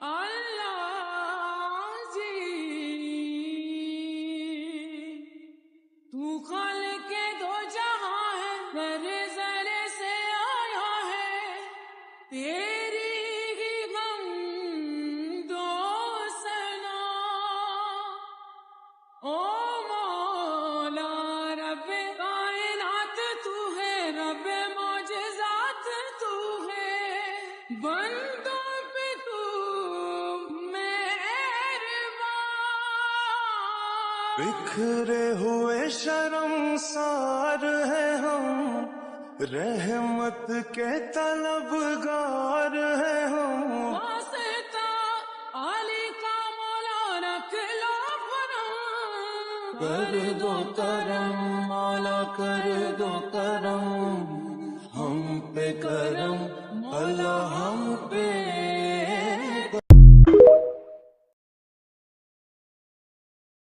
اللہ جی تو خالق دو جہاں ہے، ذرے ذرے سے آیا ہے تیری ہی غم دو سنا۔ او مولا رب کائنات تو ہے، رب معجزات تو ہے، بندوں پہ تو بکھرے ہوئے شرمسار ہیں ہم، رحمت کے طلبگار ہیں ہم۔ واسطہ علی کا مولا رکھ لو کرم، کر دو کرم مولا کر دو کرم، ہم پہ کرم مولا ہم پہ